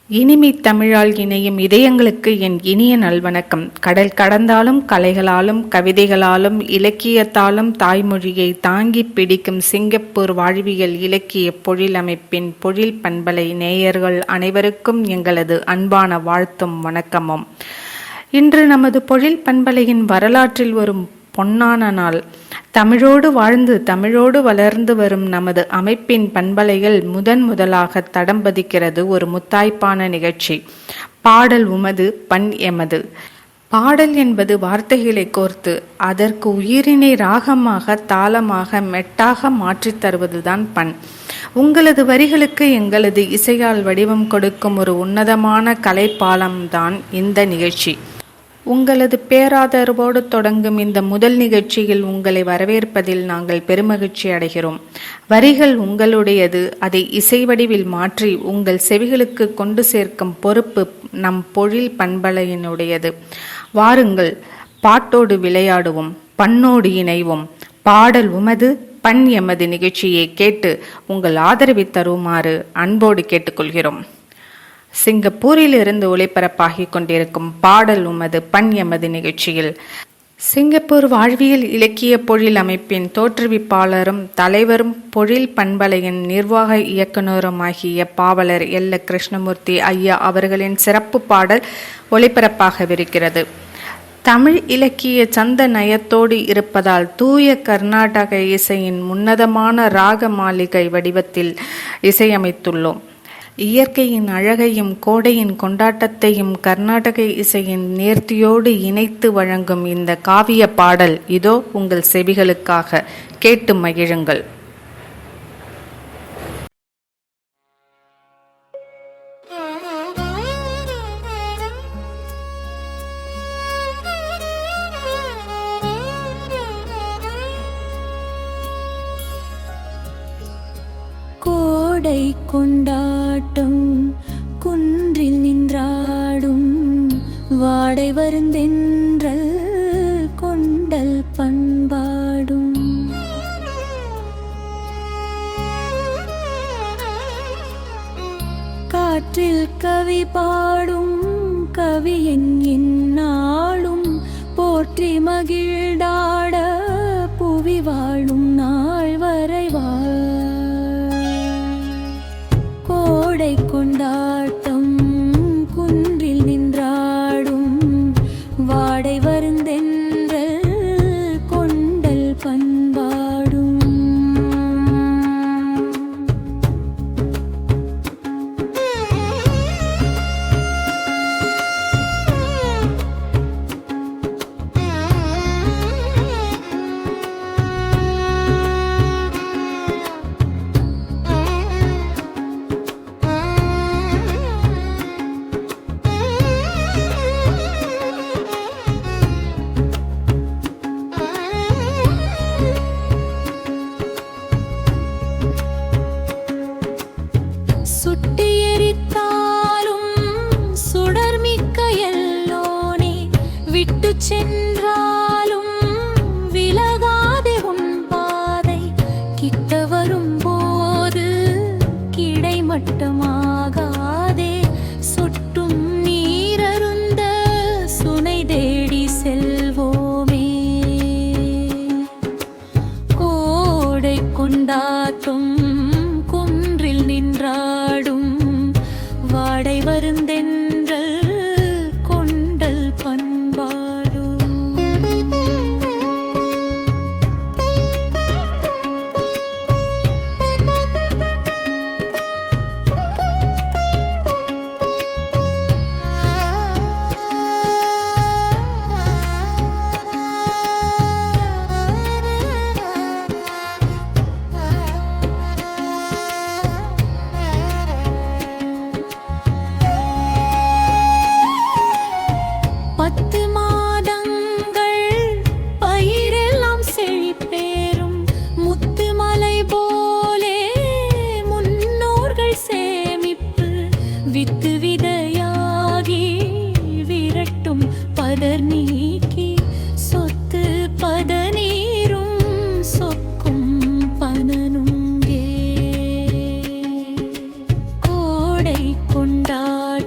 இனிமை தமிழால் இணையும் இதயங்களுக்கு என் இனிய நல்வணக்கம். கடல் கடந்தாலும் கலைகளாலும் கவிதைகளாலும் இலக்கியத்தாலும் தாய்மொழியை தாங்கி பிடிக்கும் சிங்கப்பூர் வாழ்வியல் இலக்கிய பொழில் அமைப்பின் பொழில் பண்பலை நேயர்கள் அனைவருக்கும் எங்களது அன்பான வாழ்த்தும் வணக்கமும். இன்று நமது பொழில் பண்பலையின் வரலாற்றில் வரும் பொன்னான நாள். தமிழோடு வாழ்ந்து தமிழோடு வளர்ந்து வரும் நமது அமைப்பின் பண்பலைகள் முதலாக தடம் பதிக்கிறது ஒரு முத்தாய்ப்பான நிகழ்ச்சி. பாடல் உமது பண் எமது. பாடல் என்பது வார்த்தைகளை கோர்த்து அதற்கு உயிரினை ராகமாக தாளமாக மெட்டாக மாற்றித் தருவதுதான் பண். உங்களது வரிகளுக்கு எங்களது இசையால் வடிவம் கொடுக்கும் ஒரு உன்னதமான கலைப்பாலம்தான் இந்த நிகழ்ச்சி. உங்களது பேராதரவோடு தொடங்கும் இந்த முதல் நிகழ்ச்சியில் உங்களை வரவேற்பதில் நாங்கள் பெருமகிழ்ச்சி அடைகிறோம். வரிகள் உங்களுடையது, அதை இசை வடிவில் மாற்றி உங்கள் செவிகளுக்கு கொண்டு சேர்க்கும் பொறுப்பு நம் பொழில் பண்பலையினுடையது. வாருங்கள், பாட்டோடு விளையாடுவோம், பண்ணோடு இணைவோம். பாடல் உமது பண் எமது நிகழ்ச்சியை கேட்டு உங்கள் ஆதரவை தருமாறு அன்போடு கேட்டுக்கொள்கிறோம். சிங்கப்பூரில் இருந்து ஒளிபரப்பாகிக் கொண்டிருக்கும் பாடல் உமது பண் எமது நிகழ்ச்சியில் சிங்கப்பூர் வாழ்வியல் இலக்கிய பொழில் அமைப்பின் தோற்றுவிப்பாளரும் தலைவரும் பொழில் பண்பலையின் நிர்வாக இயக்குநருமாகிய பாவலர் எல். கிருஷ்ணமூர்த்தி ஐயா அவர்களின் சிறப்பு பாடல் ஒளிபரப்பாகவிருக்கிறது. தமிழ் இலக்கிய சந்த நயத்தோடு இருப்பதால் தூய கர்நாடக இசையின் உன்னதமான ராக மாளிகை வடிவத்தில் இசையமைத்துள்ளோம். இயற்கையின் அழகையும் கோடையின் கொண்டாட்டத்தையும் கர்நாடக இசையின் நேர்த்தியோடு இணைத்து வழங்கும் இந்த காவிய பாடல் இதோ உங்கள் செவிகளுக்காக. கேட்டு மகிழுங்கள். கோடை கொண்டாட்டம் குன்றில் நின்றாடும் வாடை வருந்தென்றல் கொண்டல் பண்பாடும் காற்றில் கவி பாடும் கவியின் எந்நாளும் போற்றி மகிழ்ந்தாட புவி வாழும் நாள் வரை கோடை கொண்டாட்டம் குன்றில் நின்றாடும் வாடை வருந்தென்றல் கொண்டல் பண்பாடும் சுட்டி எரித்தாலும் சுடர்மிக்க எல்லோனே விட்டு சென்றாலும் விலகாதே உன் பாதை கிட்ட வரும்போது கிடைமட்டமாகாதே சொட்டும் நீரருந்த சுனை தேடி செல்வோமே. கோடை கொண்டாட்டம் நின்றாடும் வாடை வருந்தென்றல் கொண்டல் பண்பாடும் வித்து விதையாகி விரட்டும் பதர் நீக்கி சொத்து பதநீரும் சொக்கும் பனனுங்கே கோடை கொண்டாட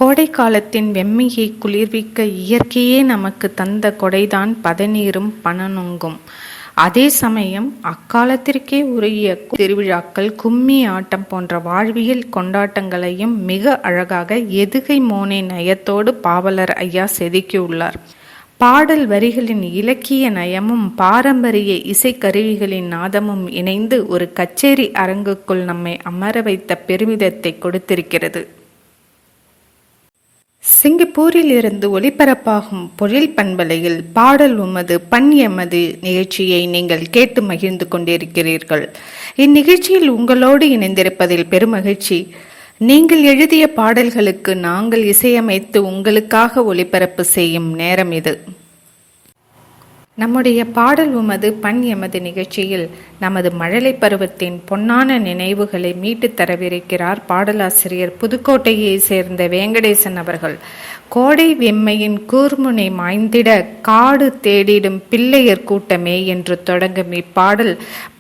கோடை காலத்தின் வெம்மையை குளிர்விக்க இயற்கையே நமக்கு தந்த கொடைதான் பதநீரும் பனநுங்கும். அதே சமயம் அக்காலத்திற்கே உரிய திருவிழாக்கள், கும்மி ஆட்டம் போன்ற வாழ்வியல் கொண்டாட்டங்களையும் மிக அழகாக எதுகை மோனை நயத்தோடு பாவலர் ஐயா செதுக்கியுள்ளார். பாடல் வரிகளின் இலக்கிய நயமும் பாரம்பரிய இசைக்கருவிகளின் நாதமும் இணைந்து ஒரு கச்சேரி அரங்குக்குள் நம்மை அமர வைத்த பெருமிதத்தை கொடுத்திருக்கிறது. சிங்கப்பூரில் இருந்து ஒலிபரப்பாகும் பொழில் பண்பலையில் பாடல் உமது பண் எமது நிகழ்ச்சியை நீங்கள் கேட்டு மகிழ்ந்து கொண்டிருக்கிறீர்கள். இந்நிகழ்ச்சியில் உங்களோடு இணைந்திருப்பதில் பெருமகிழ்ச்சி. நீங்கள் எழுதிய பாடல்களுக்கு நாங்கள் இசையமைத்து உங்களுக்காக ஒலிபரப்பு செய்யும் நேரம் இது. நம்முடைய பாடல் உமது பண் எமது நிகழ்ச்சியில் நமது மழலை பருவத்தின் பொன்னான நினைவுகளை மீட்டு தரவிருக்கிறார் பாடலாசிரியர் புதுக்கோட்டையை சேர்ந்த வேங்கடேசன் அவர்கள். கோடை வெம்மையின் கூர்முனை மாய்ந்திட காடு தேடிடும் பிள்ளையர் கூட்டமே என்று தொடங்கும் இப்பாடல்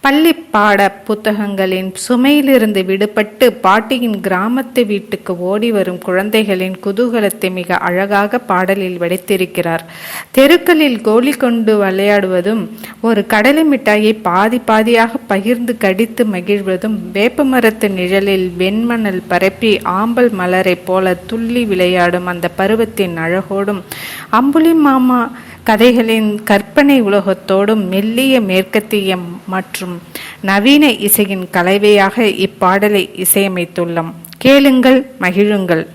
பள்ளி பாட புத்தகங்களின் சுமையிலிருந்து விடுபட்டு பாட்டியின் கிராமத்து வீட்டுக்கு ஓடி வரும் குழந்தைகளின் குதூகலத்தை மிக அழகாக பாடலில் வடித்திருக்கிறார். தெருக்களில் கோலி கொண்டு விளையாடுவதும், ஒரு கடலை மிட்டாயை பாதி பாதியாக பகிர்ந்து கடித்து மகிழ்வதும், வேப்பமரத்து நிழலில் வெண்மணல் பரப்பி ஆம்பல் மலரை போல துள்ளி விளையாடும் அந்த பருவத்தின் அழகோடும், அம்புலி மாமா கதைகளின் கற்பனை உலகத்தோடும் மெல்லிய மேற்கத்திய மற்றும் நவீன இசையின் கலவையாக இப்பாடலை இசையமைத்துள்ளோம். கேளுங்கள், மகிழுங்கள்.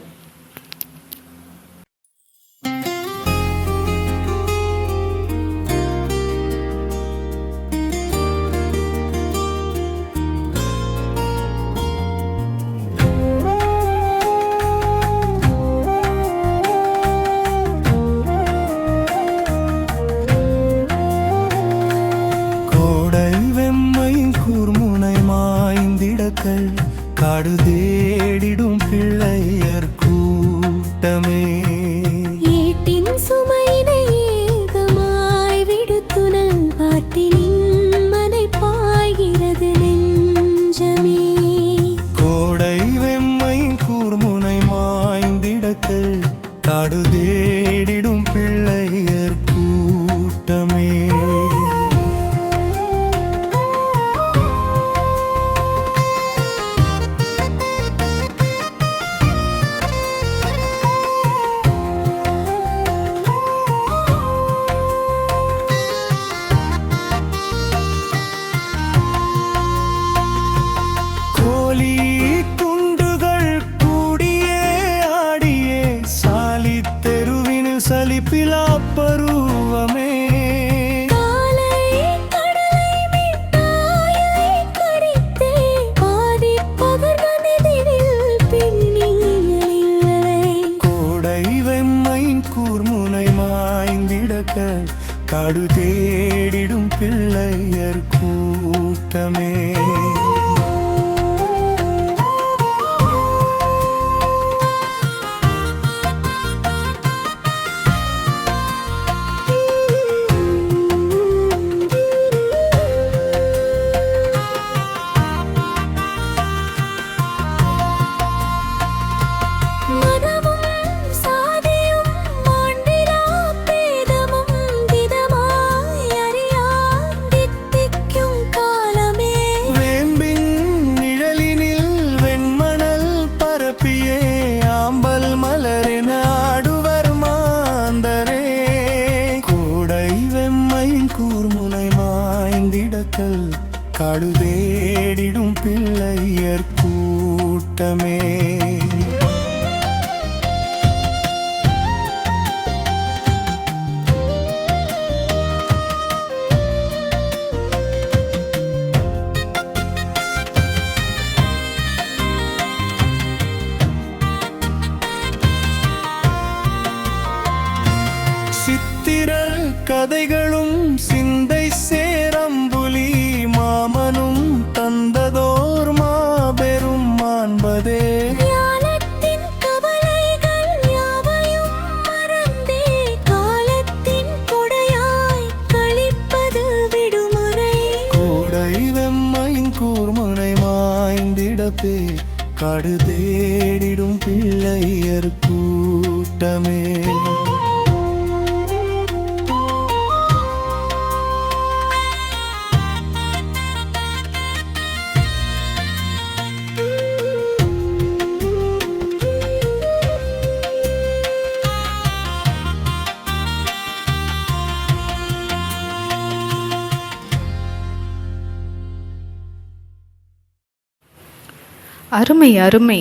காடு தேடிடும் பிள்ளையர் கூட்டமே, ஏட்டின் சுமையினை ஏகமாய் விடுத்துணல் பாட்டினின் மனை பாய்கிறது நெஞ்சமே. கோடை வெம்மை கூர்முனை மாய்ந்திடக்கள் காடு தேடிடும் பிள்ளையர் கூட்டமே. சலிப்பிலா பருவமே, காலை கடலை மிட்டாயை கடித்தே பாதி பகர்வனெதிரில் பின்னிலை. கோடை வெம்மை கூர்முனை மாய்ந்திடக்க காடு தேடிடும் பிள்ளையர் கூட்டமே. காடு தேடிடும் பிள்ளையர் கூட்டமே. சித்திர கதைகளும் சிந்தை சேரம்புலி மாமனும் தந்ததோர் மாபெரும் மாண்பதே. ஞானத்தின் கவலைகள் யாவையும் மறந்தே காலத்தின் கொடையாய் கழிப்பது விடுமுறை. கோடை வெம்மையின் கூர்முனை மாய்ந்திடப்பே காடு தேடிடும் பிள்ளையர் கூட்டமே. அருமை அருமை.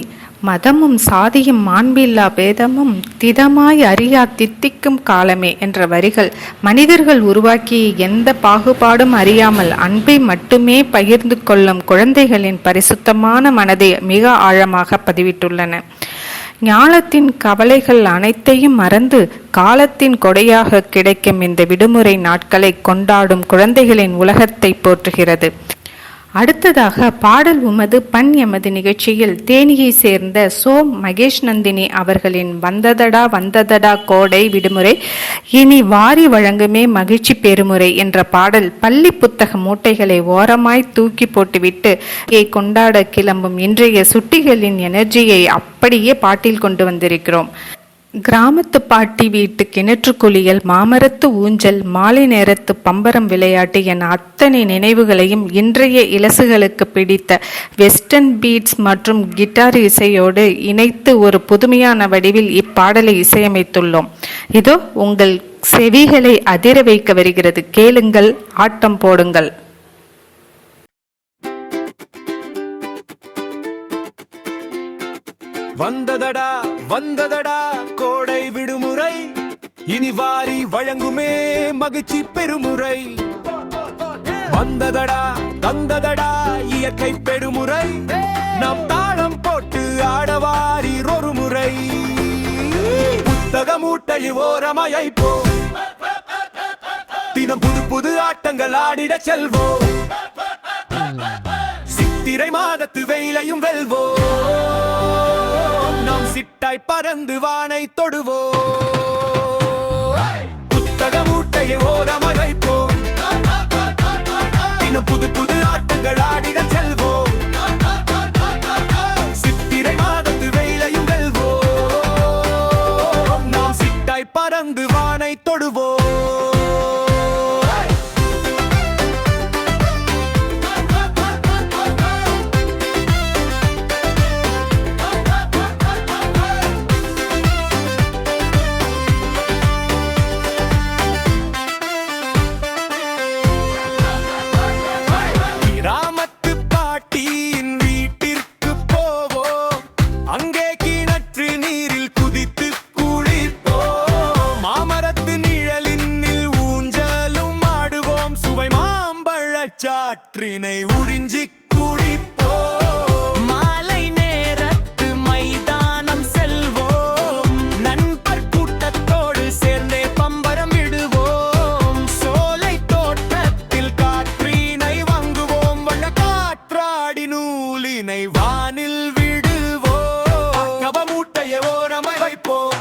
மதமும் சாதியும் மாண்பில்லா பேதமும் திதமாய் அறியா தித்திக்கும் காலமே என்ற வரிகள் மனிதர்கள் உருவாக்கிய எந்த பாகுபாடும் அறியாமல் அன்பை மட்டுமே பகிர்ந்து கொள்ளும் குழந்தைகளின் பரிசுத்தமான மனதை மிக ஆழமாக பதிவிட்டுள்ளன. ஞாலத்தின் கவலைகள் அனைத்தையும் மறந்து காலத்தின் கொடையாக கிடைக்கும் இந்த விடுமுறை நாட்களை கொண்டாடும் குழந்தைகளின் உலகத்தை போற்றுகிறது. அடுத்ததாக பாடல் உமது பண் எமது நிகழ்ச்சியில் தேனியை சேர்ந்த மகேஷ் நந்தினி அவர்களின் வந்ததடா வந்ததடா கோடை விடுமுறை இனி வாரி வழங்குமே மகிழ்ச்சி பெருமுறை என்ற பாடல் பள்ளி புத்தக மூட்டைகளை ஓரமாய் தூக்கி போட்டுவிட்டு கொண்டாட கிளம்பும் இன்றைய சுட்டிகளின் எனர்ஜியை அப்படியே பாட்டில் கொண்டு வந்திருக்கிறோம். கிராமத்து பாட்டி வீட்டு கிணற்று குளியல், மாமரத்து ஊஞ்சல், மாலை நேரத்து பம்பரம் விளையாட்டு என அத்தனை நினைவுகளையும் இன்றைய இலசுகளுக்கு பிடித்த வெஸ்டர்ன் பீட்ஸ் மற்றும் கிட்டார் இசையோடு இணைத்து ஒரு புதுமையான வடிவில் இப்பாடலை இசையமைத்துள்ளோம். இதோ உங்கள் செவிகளை அதிர வைக்க வருகிறது. கேளுங்கள், ஆட்டம் போடுங்கள். வந்ததடா வந்ததடா கோடை விடுமுறை, இனி வாரி வழங்குமே மகிழ்ச்சி பெருமுறை. வந்ததடா தந்ததடா இயற்கை பெருமுறை, நாம் தாளம் போட்டு ஆடவாரி ஒரு முறை. புத்தக மூட்டை ஓரமைப்போம், தினம் புது புது ஆட்டங்கள் ஆடிட செல்வோம். சித்திரை மாதத்து வெயிலையும் வெல்வோம், நாம் சிட்டாய் பறந்து வானை தொடுவோம். புத்தக மூட்டையை ஓரமாய் வைப்போம், தினம் புது புது ஆட்டங்கள் ஆடிட செல்வோம். சித்திரை மாதத்து வெயிலையும் வெல்வோம், நாம் சிட்டாய் பறந்து வானை தொடுவோம். சாற்றினை உறிஞ்சி குடிப்போம், மாலை நேரத்து மைதானம் செல்வோம். நண்பர் கூட்டத்தோடு சேர்ந்தே பம்பரம் விடுவோம். சோலை தோட்டத்தில் காற்றினை வாங்குவோம், வண்ண காற்றாடி நூலினை வானில் விடுவோம். கப மூட்டையை ஓரமாய் வைப்போம்,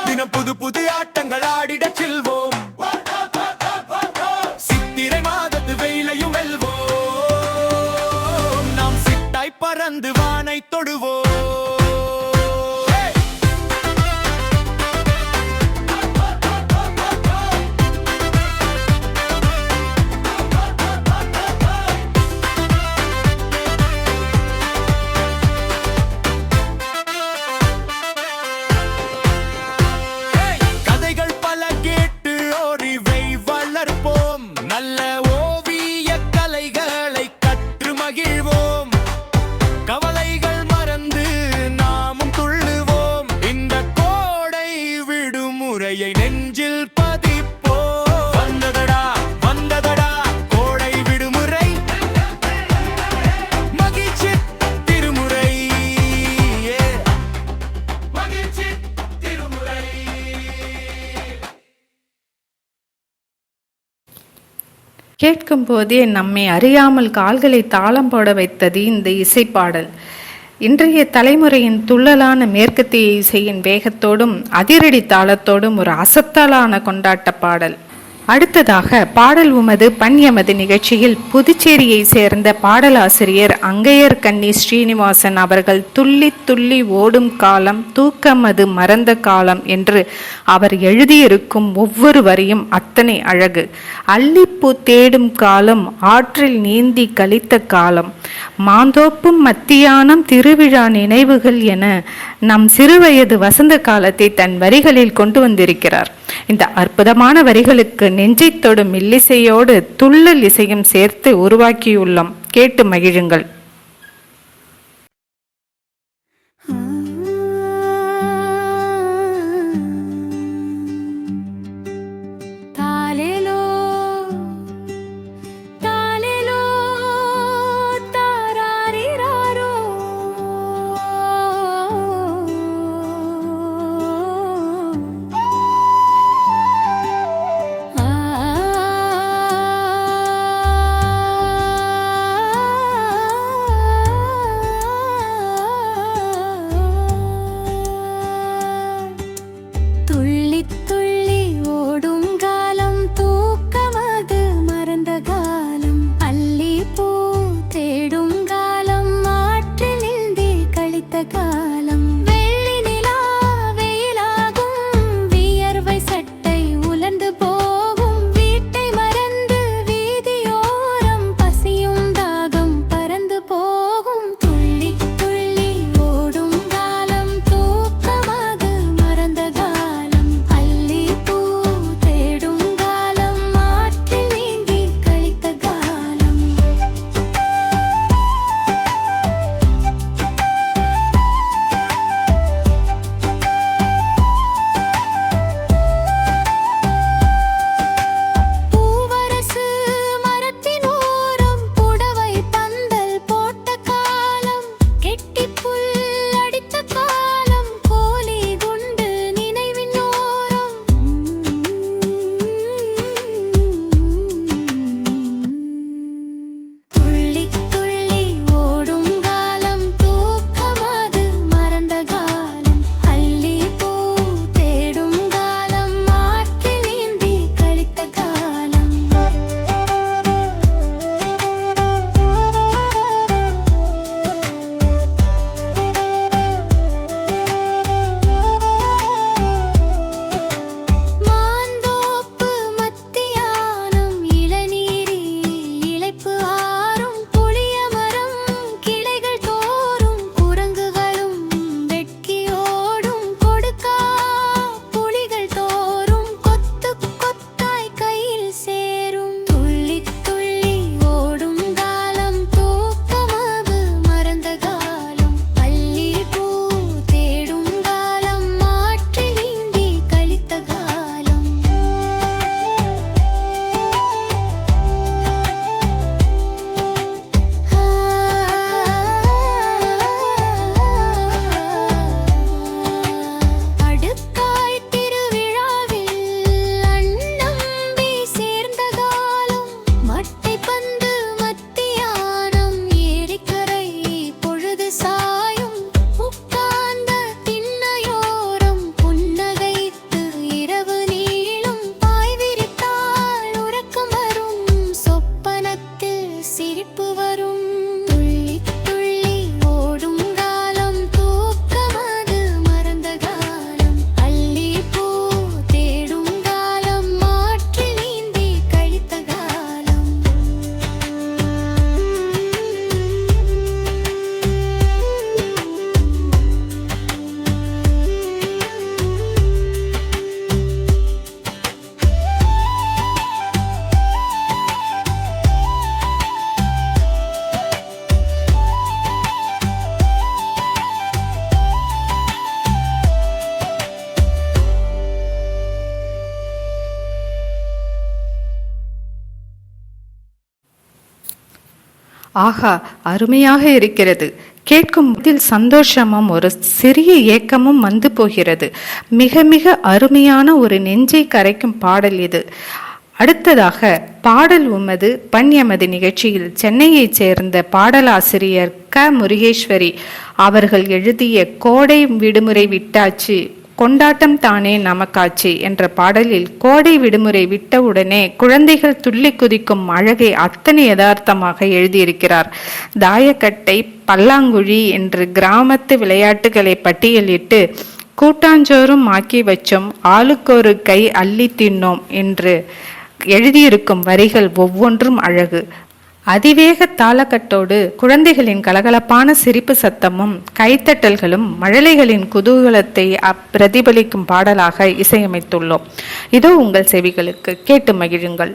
தினம் புது புது ஆட்டங்கள் ஆடிட செல்வோம். பறந்து வானை தொடுவோம். கதைகள் பல கேட்டு ஓரிவை வளர்ப்போம், நல்ல ஓவிய கலைகளை கற்று மகிழ்வோம். கவலைகள் மறந்து நாமும் துள்ளுவோம், இந்த கோடை விடுமுறையை நெஞ்சில் பதிப்போம். வந்ததடா வந்ததடா கோடை விடுமுறை, மகிழ்ச்சி திருமுறை, மகிழ்ச்சி திருமுறை. கேட்கும் போதே நம்மை அறியாமல் கால்களை தாளம் போட வைத்தது இந்த இசைப்பாடல். இன்றைய தலைமுறையின் துள்ளலான மேற்கத்திய இசையின் வேகத்தோடும் அதிரடி தாளத்தோடும் ஒரு அசத்தலான கொண்டாட்ட பாடல். அடுத்ததாக பாடல் உமது பண் எமது நிகழ்ச்சியில் புதுச்சேரியை சேர்ந்த பாடலாசிரியர் அங்கையர்கண்ணி ஸ்ரீனிவாசன் அவர்கள் துள்ளி துள்ளி ஓடும் காலம் தூக்கமது மறந்த காலம் என்று அவர் எழுதியிருக்கும் ஒவ்வொரு வரியும் அத்தனை அழகு. அல்லிப்பூ தேடும் காலம், ஆற்றில் நீந்தி கழித்த காலம், மாந்தோப்பும் மத்தியானம் திருவிழா நினைவுகள் என நம் சிறுவயது வசந்த காலத்தை தன் வரிகளில் கொண்டு வந்திருக்கிறார். இந்த அற்புதமான வரிகளுக்கு நெஞ்சை தொடும் மெல்லிசையோடு துள்ளல் இசையும் சேர்த்து உருவாக்கியுள்ளோம். கேட்டு மகிழுங்கள். ஆஹா, அருமையாக இருக்கிறது. கேட்கும் போதில் சந்தோஷமும் ஒரு சிறிய ஏக்கமும் வந்து போகிறது. மிக மிக அருமையான ஒரு நெஞ்சை கரைக்கும் பாடல் இது. அடுத்ததாக பாடல் உமது பண் எமது நிகழ்ச்சியில் சென்னையைச் சேர்ந்த பாடலாசிரியர் க. முருகேஸ்வரி அவர்கள் எழுதிய கோடை விடுமுறை விட்டாச்சு கொண்டாட்டம் தானே நமக்காச்சு என்ற பாடலில் கோடை விடுமுறை விட்டவுடனே குழந்தைகள் துள்ளி குதிக்கும் அழகை அத்தனை யதார்த்தமாக எழுதியிருக்கிறார். தாயக்கட்டை, பல்லாங்குழி என்று கிராமத்து விளையாட்டுகளை பட்டியலிட்டு கூட்டாஞ்சோறும் ஆக்கி வச்சோம், ஆளுக்கொரு கை அள்ளி தின்னோம் என்று எழுதியிருக்கும் வரிகள் ஒவ்வொன்றும் அழகு. அதிவேக தாளக்கட்டோடு குழந்தைகளின் கலகலப்பான சிரிப்பு சத்தமும் கைத்தட்டல்களும் மழலைகளின் குதூகலத்தை பிரதிபலிக்கும் பாடலாக இசையமைத்துள்ளோம். இதோ உங்கள் செவிகளுக்கு, கேட்டு மகிழுங்கள்.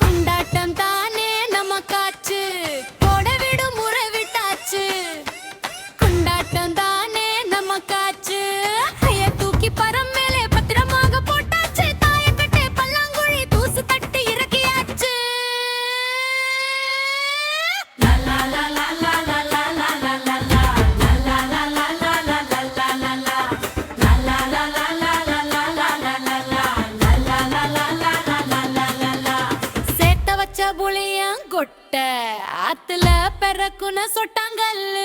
கொண்டாட்டம் தானே நமக்காச்சு, கோடை விடுமுறை விட்டாச்சு. கொண்டாட்டம் தானே நமக்காச்சு, கையை தூக்கி பரம் மேலே பத்திரமாக போட்டாச்சு. தாயக்கட்டை, பல்லாங்குழி தூசு தட்டி இறக்கியாச்சு. கொட்ட ஆத்துல பெறக்குன சொட்டாங்கல்லு,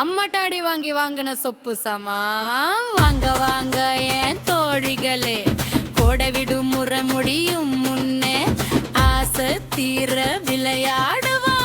அம்மட்டாடி வாங்கி வாங்கின சொப்பு சமா. வாங்க வாங்க ஏன் தோழிகளே, கோடை விடுமுறை முடியும் முன்னே ஆசை தீர விளையாடுவா.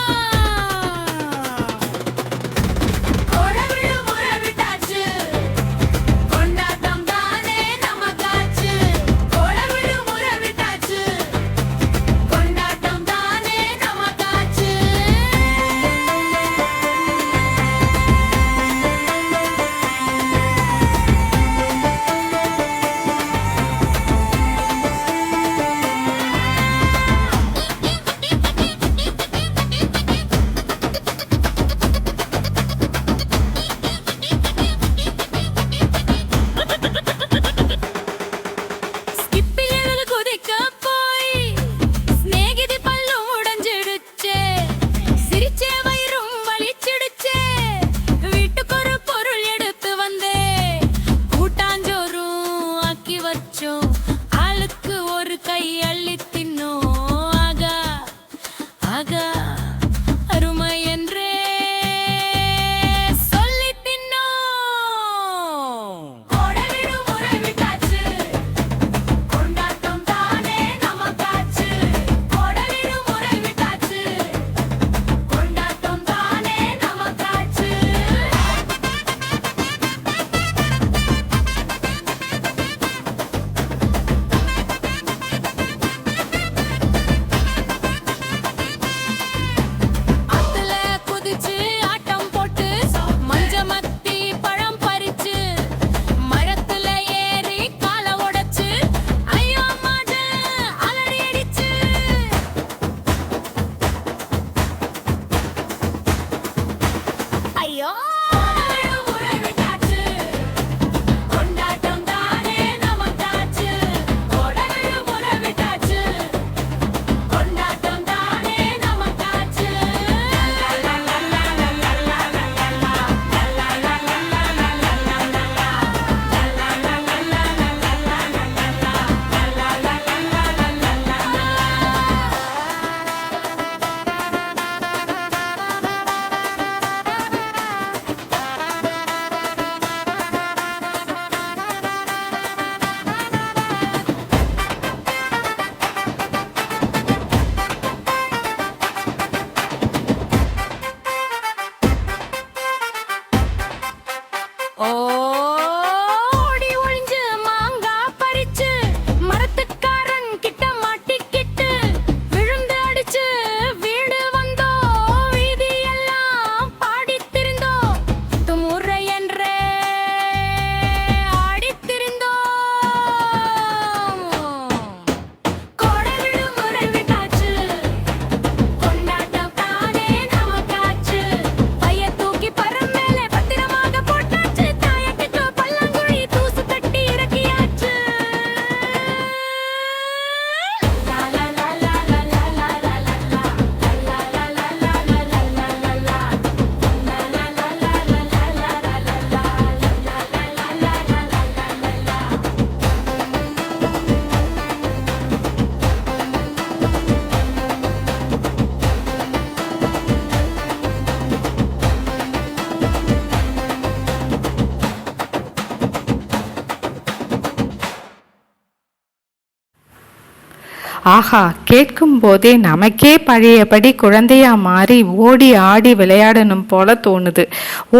ஆஹா, கேட்கும் போதே நமக்கே பழையபடி குழந்தையா மாறி ஓடி ஆடி விளையாடணும் போல தோணுது.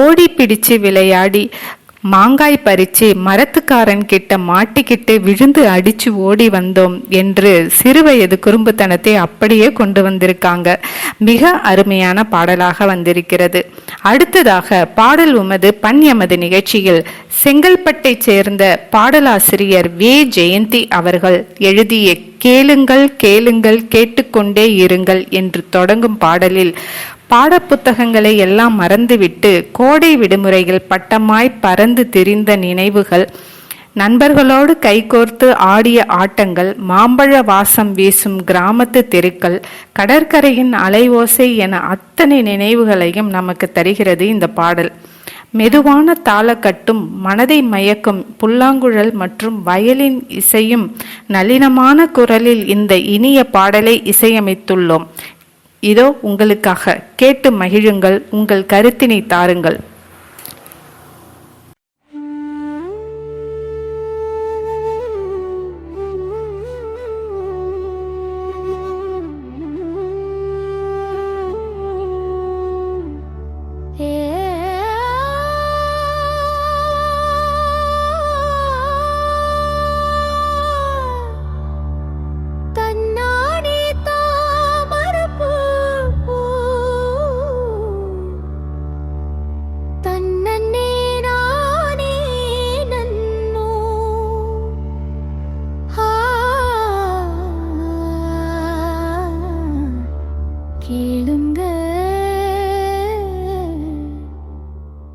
ஓடி பிடிச்சு விளையாடி மாங்காய் பறிச்சு மரத்துக்காரன் கிட்ட மாட்டிக்கிட்டு விழுந்து அடிச்சு ஓடி வந்தோம் என்று சிறுவயது குறும்புத்தனத்தை அப்படியே கொண்டு வந்திருக்காங்க. மிக அருமையான பாடலாக வந்திருக்கிறது. அடுத்ததாக பாடல் உமது பண் எமது நிகழ்ச்சியில் செங்கல்பட்டை சேர்ந்த பாடலாசிரியர் வே ஜெயந்தி அவர்கள் எழுதிய கேளுங்கள் கேளுங்கள் கேட்டுக்கொண்டே இருங்கள் என்று தொடங்கும் பாடலில் பாடப்புத்தகங்களை எல்லாம் மறந்துவிட்டு கோடை விடுமுறையில் பட்டமாய் பறந்து திரிந்த நினைவுகள், நண்பர்களோடு கைகோர்த்து ஆடிய ஆட்டங்கள், மாம்பழ வாசம் வீசும் கிராமத்து தெருக்கள், கடற்கரையின் அலைவோசை என அத்தனை நினைவுகளையும் நமக்கு தருகிறது இந்த பாடல். மெதுவான தாளக்கட்டும் மனதை மயக்கும் புல்லாங்குழல் மற்றும் வயலின் இசையும் நளினமான குரலில் இந்த இனிய பாடலை இசையமைத்துள்ளோம். இதோ உங்களுக்காக, கேட்டு மகிழுங்கள், உங்கள் கருத்தினை தாருங்கள்.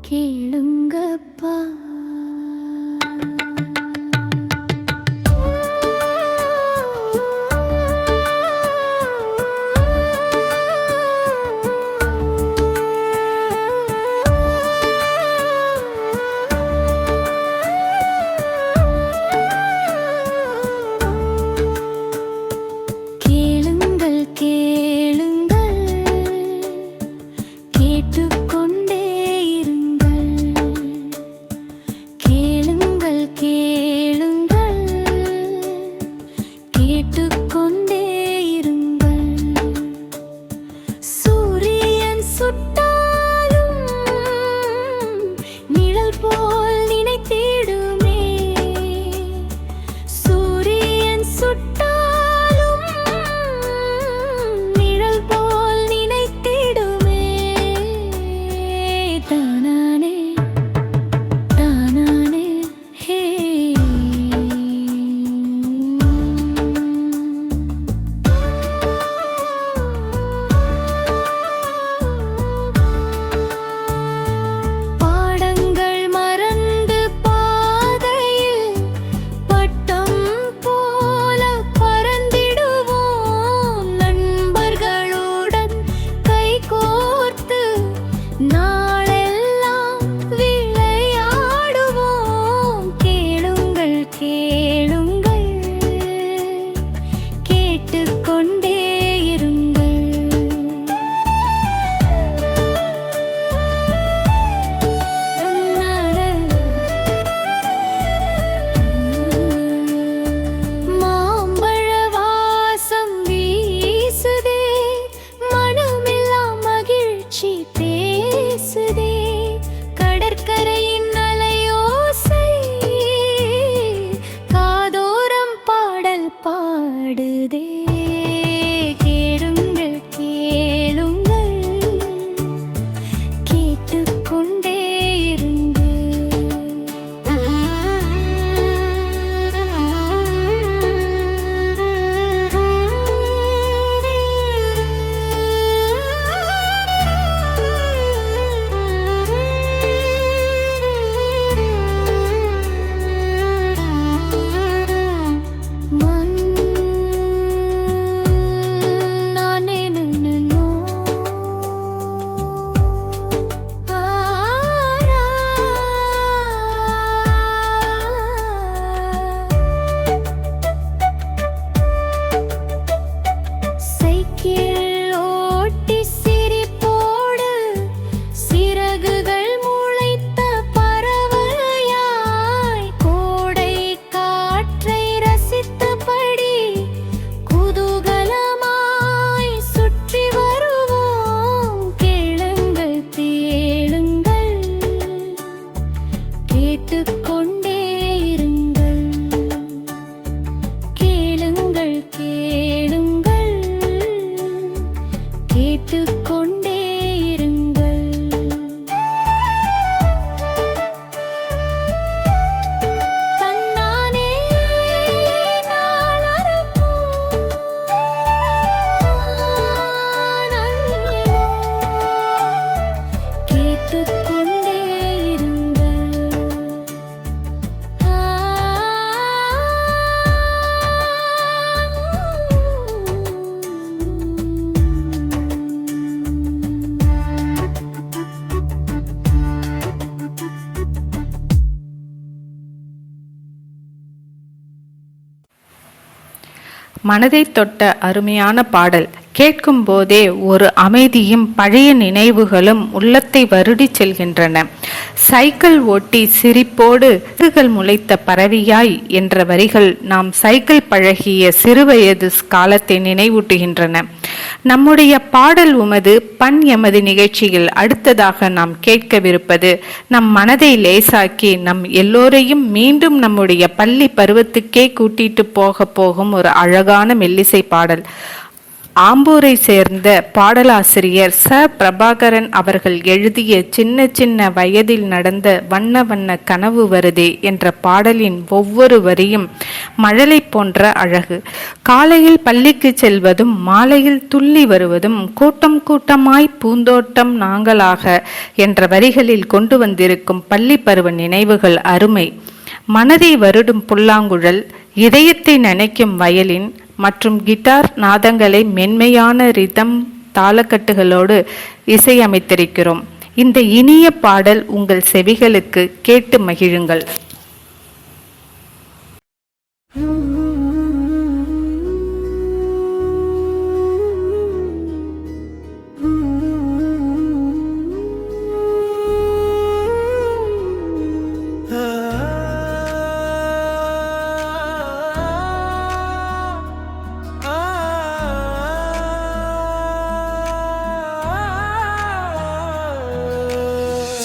கேளுங்கப்பா, கேளுங்கள் கேளுங்கள் கேட்டுக்கொண்டே இருங்கள். கேளுங்கள் கேளுங்கள் கேட்டுக்கொண்டே இருங்கள். சூரியன் சுட்டாலும் நிழல் போல் நினைத்திடுமே. சூரியன் சுட்டாலும் நிழல் போல் நினைத்திடுமே. தானானே தானானே ஹே. பாடங்கள் மறந்து பாதையில் பட்டம் போல பறந்திடுவோம். நண்பர்களுடன் கைகோர்த்து நாளெல்லாம் விளையாடுவோம். கேளுங்கள் கேளுங்கள் கேட்டுக்கொண்டே இருங்கள். மாம்பழ வாசம் வீசுதே, மனமெல்லாம் மகிழ்ச்சி பேசுதே. கடற்கரையின் அலையோசை காதோரம் பாடல் பாடுதே. கேளுங்கள் கேளுங்கள் கேட்டுக்கொண்டே இருங்கள். மனதை தொட்ட அருமையான பாடல். கேட்கும் போதே ஒரு அமைதியும் பழைய நினைவுகளும் உள்ளத்தை வருடி செல்கின்றன. சைக்கிள் ஓட்டி சிரிப்போடு சிறுகள் முளைத்த பறவையாய் என்ற வரிகள் நாம் சைக்கிள் பழகிய சிறுவயது காலத்தை நினைவூட்டுகின்றன. நம்முடைய பாடல் உமது பண் எமது நிகழ்ச்சியில் அடுத்ததாக நாம் கேட்கவிருப்பது நம் மனதை லேசாக்கி நம் எல்லோரையும் மீண்டும் நம்முடைய பள்ளி பருவத்துக்கே கூட்டிட்டு போகும் ஒரு அழகான மெல்லிசை பாடல். ஆம்பூரை சேர்ந்த பாடலாசிரியர் ச பிரபாகரன் அவர்கள் எழுதிய சின்ன சின்ன வயதில் நடந்த வண்ண வண்ண கனவு வருதே என்ற பாடலின் ஒவ்வொரு வரியும் மழலை போன்ற அழகு. காலையில் பள்ளிக்கு செல்வதும் மாலையில் துள்ளி வருவதும் கூட்டம் கூட்டமாய் பூந்தோட்டம் நாங்களாக என்ற வரிகளில் கொண்டு வந்திருக்கும் பள்ளி பருவ நினைவுகள் அருமை. மனதை வருடும் புல்லாங்குழல், இதயத்தை நனைக்கும் வயலின் மற்றும் கிட்டார் நாதங்களை மென்மையான ரிதம் தாளக்கட்டுகளோடு இசையமைத்திருக்கிறோம். இந்த இனிய பாடல் உங்கள் செவிகளுக்கு கேட்டு மகிழுங்கள்.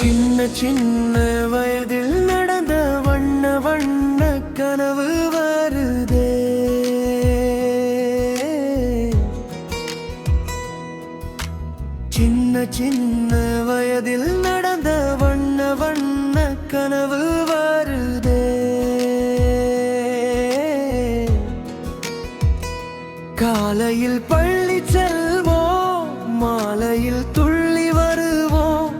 சின்ன சின்ன வயதில் நடந்த வண்ண வண்ண கனவு வருதே, சின்ன சின்ன வயதில் நடந்த வண்ண வண்ண கனவு வருதே. காலையில் பள்ளி செல்வோம், மாலையில் துள்ளி வருவோம்,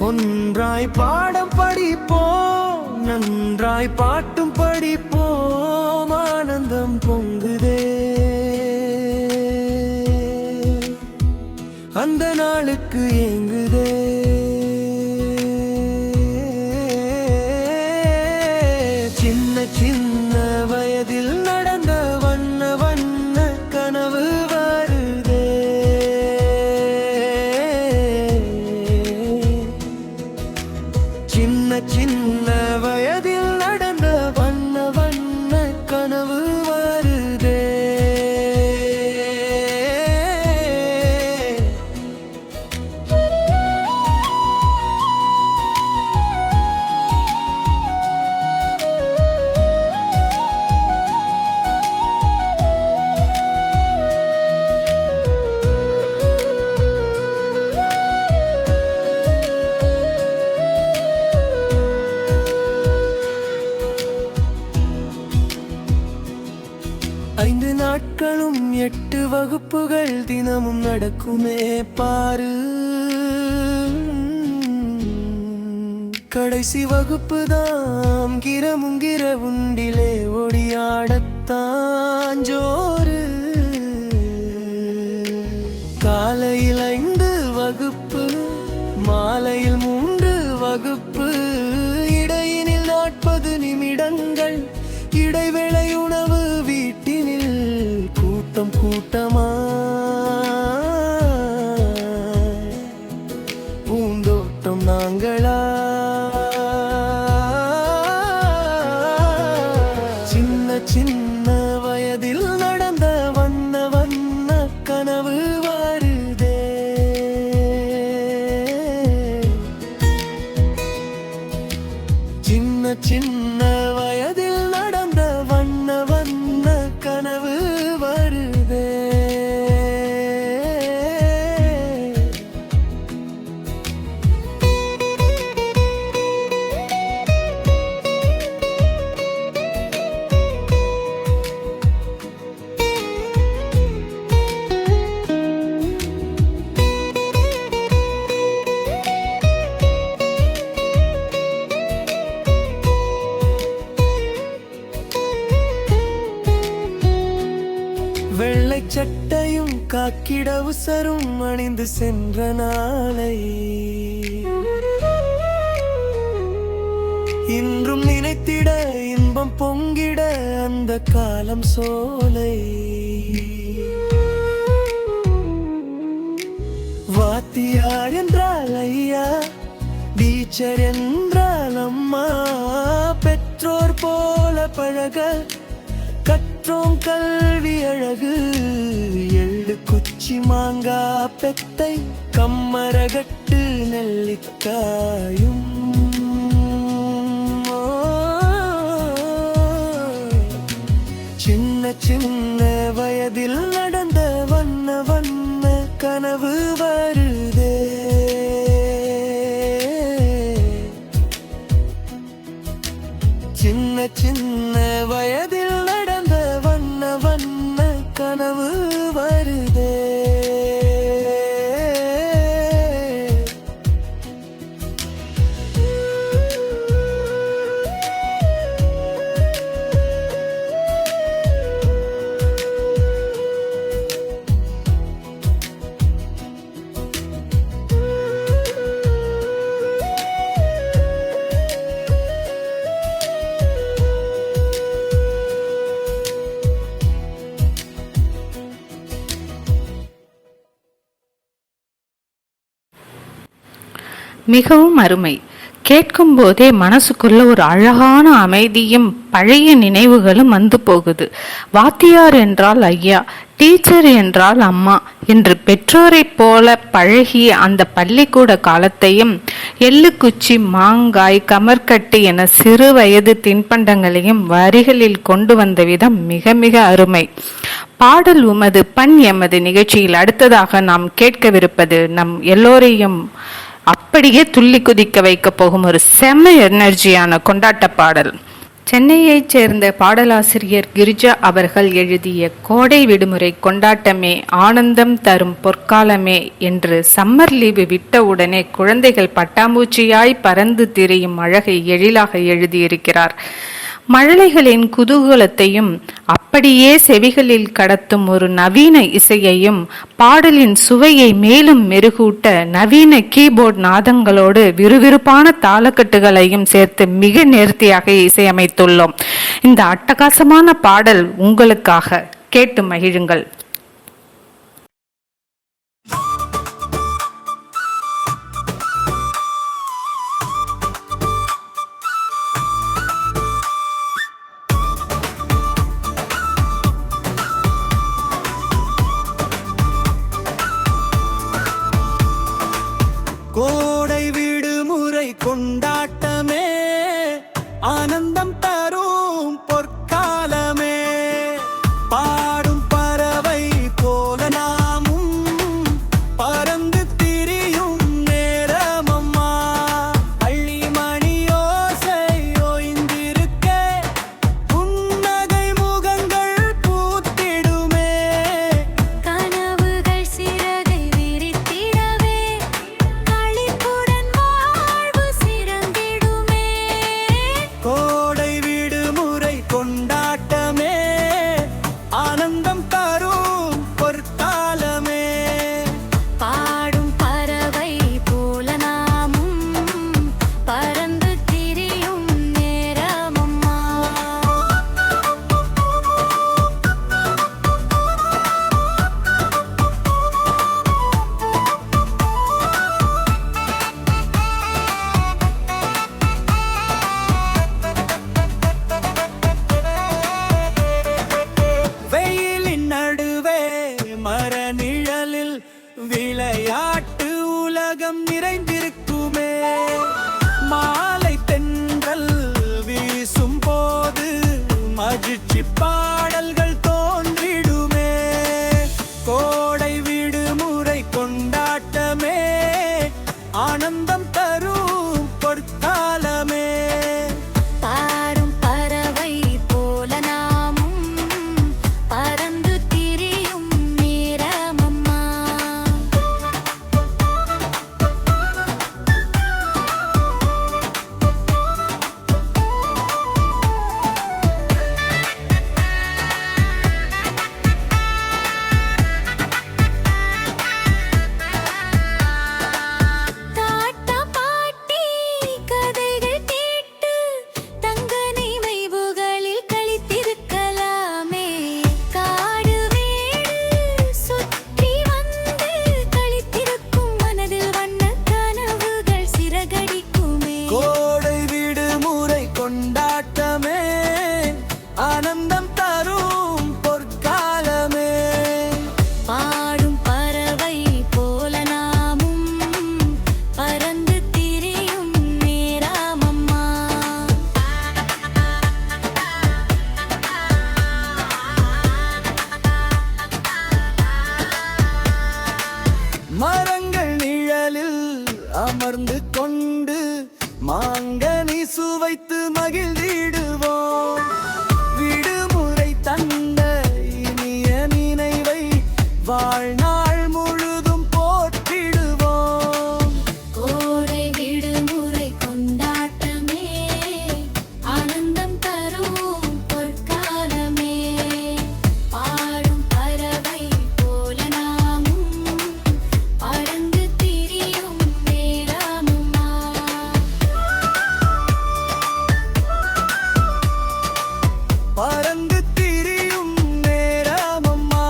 ஒன்றாய் பாடம் படிப்போம், நன்றாய் பாட்டும் படிப்போம், ஆனந்தம் பொங்குதே. அந்த நாளுக்கு ஏங்குதே. சின்ன சின்ன வயதில் நடந்த வண்ண வண்ண கனவு வருதே. சின்ன சின்ன வயதில் நடந்த வண்ண வண்ண கனவு வருதே. ஐந்து நாட்களும் 8 வகுப்புகள் தினமும் நடக்குமே பாரு. கடைசி வகுப்பு தாம் கிரமுங்கிற உண்டிலே ஒடியாடத்தான் ஜோறு. காலையில் 5 வகுப்பு, மாலையில் 3 வகுப்பு, இடையினில் 40 நிமிடங்கள் இடைவேளை உணவு. வீட்டினில் கூட்டம் கூட்டமா பூந்தோட்டம் நாங்களா. சின்ன சின்ன வயதில் நடந்த வண்ண வண்ண கனவு வருதே. சின்ன சின்ன வயதில் நடந்த வண்ண வண்ண கனவு வருதே. வெள்ளை சட்டையும் காக்கிடவுசரும் அணிந்து சென்ற நாளை இன்றும் நினைத்திட இன்பம் பொங்கிட அந்த காலம் சோலை. என்றால் ஐயா, டீச்சர் என்றால் அம்மா. பெற்றோர் போல பழக கற்றோம் கல்வி அழகு. எள்ளு குச்சி மாங்கா பெத்தை கம்மரகட்டு நெல்லிக்காயும். சின்ன சின்ன வயதில் நடந்த வண்ண வண்ண கனவு வருதே. சின்ன சின்ன வயதில் நடந்த வண்ண வண்ண கனவு வருதே. மிகவும் அருமை. கேட்கும் போதே மனசுக்குள்ள ஒரு அழகான அமைதியும் பழைய நினைவுகளும் வந்து போகுது. வாத்தியார் என்றால் ஐயா, டீச்சர் என்றால் அம்மா என்று பெற்றோரைப் போல பழகிய அந்த பள்ளிக்கூட காலத்தையும், எள்ளுக்குச்சி மாங்காய் கமர்கட்டு என சிறு வயது தின்பண்டங்களையும் வரிகளில் கொண்டு வந்த விதம் மிக மிக அருமை. பாடல் உமது பண் எமது நிகழ்ச்சியில் அடுத்ததாக நாம் கேட்கவிருப்பது நம் எல்லோரையும் அப்படியே துள்ளி குதிக்க வைக்க போகும் ஒரு செம்ம எனர்ஜியான கொண்டாட்ட பாடல். சென்னையைச் சேர்ந்த பாடலாசிரியர் கிரிஜா அவர்கள் எழுதிய கோடை விடுமுறை கொண்டாட்டமே ஆனந்தம் தரும் பொற்காலமே என்று சம்மர் லீவு விட்டவுடனே குழந்தைகள் பட்டாம்பூச்சியாய் பறந்து திரியும் அழகை எழிலாக எழுதியிருக்கிறார். மழலைகளின் குதூகலத்தையும் அப்படியே செவிகளில் கடத்தும் ஒரு நவீன இசையையும் பாடலின் சுவையை மேலும் மெருகூட்ட நவீன கீபோர்ட் நாதங்களோடு விறுவிறுப்பான தாளக்கட்டுகளையும் சேர்த்து மிக நேர்த்தியாக இசையமைத்துள்ளோம். இந்த அட்டகாசமான பாடல் உங்களுக்காக, கேட்டு மகிழுங்கள். கோடை விடுமுறை கொண்டாட்டமே ஆனந்தம் தரும் பொற்காலமே. பாடும் பறவை போல நாமும் பறந்து திரியும் நேரமம்மா. பள்ளி மணியோசை ஓய்ந்திருக்க புன்னகை முகங்கள் பூத்திடுமே. கனவுகள் சிறகை விரித்திடவே களிப்புடன் வாழ்வு சிறந்திடுமே. கோடை விடுமுறை கொண்டாட்டமே ஆனந்தம் தரும் பொற்காலமே. பாடும் பறவை போல நாமும் பறந்து திரியும் நேரமம்மா. வெயிலின் நடுவே மர நிழலில் விளையாட்டு உலகம் நிறைந்திருக்குமே. மாலை தென்றல் வீசும் போது மகிழ்ச்சி பாடல்கள் தோன்றிடுமே. கோடை விடுமுறை கொண்டாட்டமே ஆனந்தம் தரும் பொற்காலமே. பாடும் பறவை போல நாமும் பறந்து திரியும் நேரமம்மா. அமர்ந்து கொண்டு மாங்கனி சுவைத்து மகிழ்ந்திடுவோம். விடுமுறை தந்த இனிய நினைவை வாழ்நாள் முழுதும் போற்றிடுவோம். கோடை விடுமுறை கொண்டாட்டமே ஆனந்தம் தரும் பொற்காலமே. பாடும் பறவை போல நாமும் பறந்து திரியும் நேரமம்மா. பறந்து திரியும் நேரமம்மா.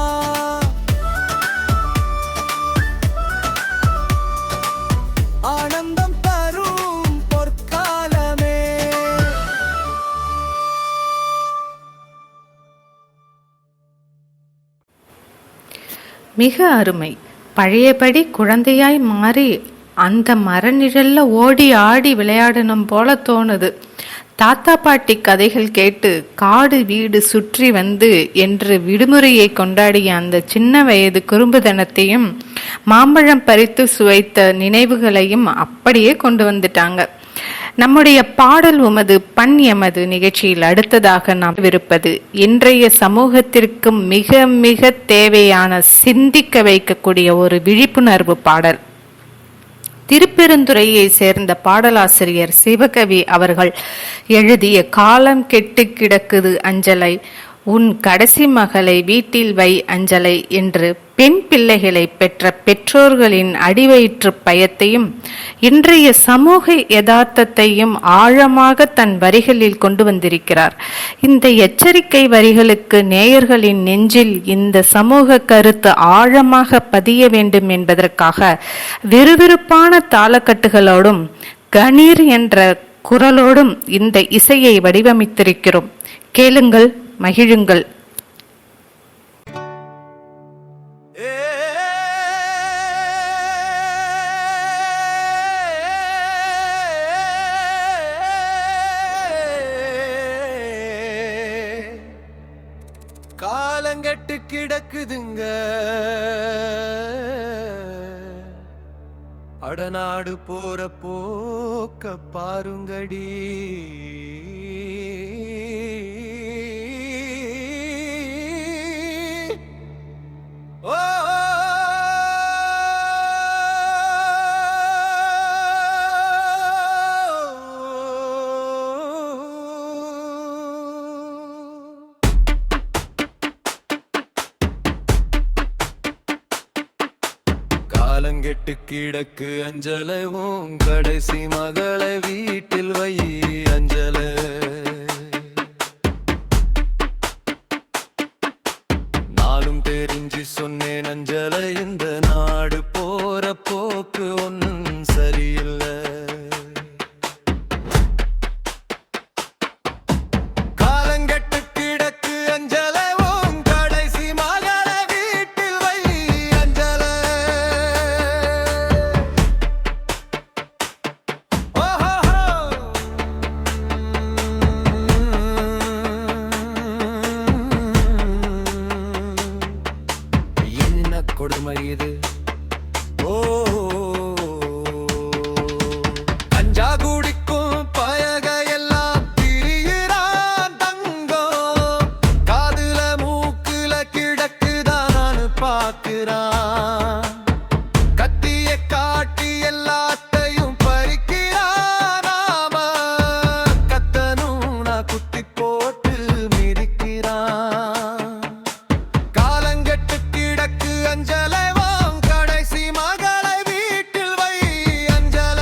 ஆனந்தம் தரும் பொற்காலமே. மிக அருமை. பழையபடி குழந்தையாய் மாறி அந்த மரநிழல்ல ஓடி ஆடி விளையாடணும் போல தோணுது. தாத்தா பாட்டி கதைகள் கேட்டு காடு வீடு சுற்றி வந்து என்று விடுமுறையை கொண்டாடிய அந்த சின்ன வயது குறும்புதனத்தையும் மாம்பழம் பறித்து சுவைத்த நினைவுகளையும் அப்படியே கொண்டு வந்துட்டாங்க. நம்முடைய பாடல் உமது பண் எமது நிகழ்ச்சியில் அடுத்ததாக நாம் விருப்பது இன்றைய சமூகத்திற்கு மிக மிக தேவையான சிந்திக்க வைக்கக்கூடிய ஒரு விழிப்புணர்வு பாடல். திருப்பெருந்துறையை சேர்ந்த பாடலாசிரியர் சிவகவி அவர்கள் எழுதிய காலம் கெட்டு கிடக்குது அஞ்சலை, உன் கடைசி மகளை வீட்டில் வை அஞ்சலை என்று பெண் பிள்ளைகளை பெற்ற பெற்றோர்களின் அடிவயிற்று பயத்தையும் இன்றைய சமூக யதார்த்தத்தையும் ஆழமாக தன் வரிகளில் கொண்டு வந்திருக்கிறார். இந்த எச்சரிக்கை வரிகளுக்கு நேயர்களின் நெஞ்சில் இந்த சமூக கருத்து ஆழமாக பதிய வேண்டும் என்பதற்காக விறுவிறுப்பான தாளக்கட்டுகளோடும் கணீர் என்ற குரலோடும் இந்த இசையை வடிவமைத்திருக்கிறோம். கேளுங்கள், மகிழுங்கள். காலங்கெட்டு கிடக்குதுங்க அடநாடு போற போக்க பாருங்கடி. ஓ காலங்கெட்டு கிடக்கு அஞ்சலவும் கடைசி மகளை வீட்டில் வை அஞ்சல. நானும் தெரிஞ்சு சொன்னேன் அஞ்சல, இந்த நாடு போற போக்கு ஒன்னும் சரியில்லை. காலங்கெட்டு கிடக்கு அஞ்சலவும் கடைசி மகளை வீட்டில் வை அஞ்சல. என்ன கொடுமை இது? ஓ கஞ்சா குடிக்கும் பயக எல்லாம் திரியிறான் தங்கம். காதுல மூக்குல கிடக்குதான் பார்க்கிறான். கத்திய காட்டி எல்லாத்தையும் பறிக்கிறான். நாம கத்தனும் நான் குத்தி போட்டு மிதிக்கிறான். காலங்கெட்டு கிடக்கு அஞ்சலவும் கடைசி மகளை வீட்டில் வை அஞ்சல.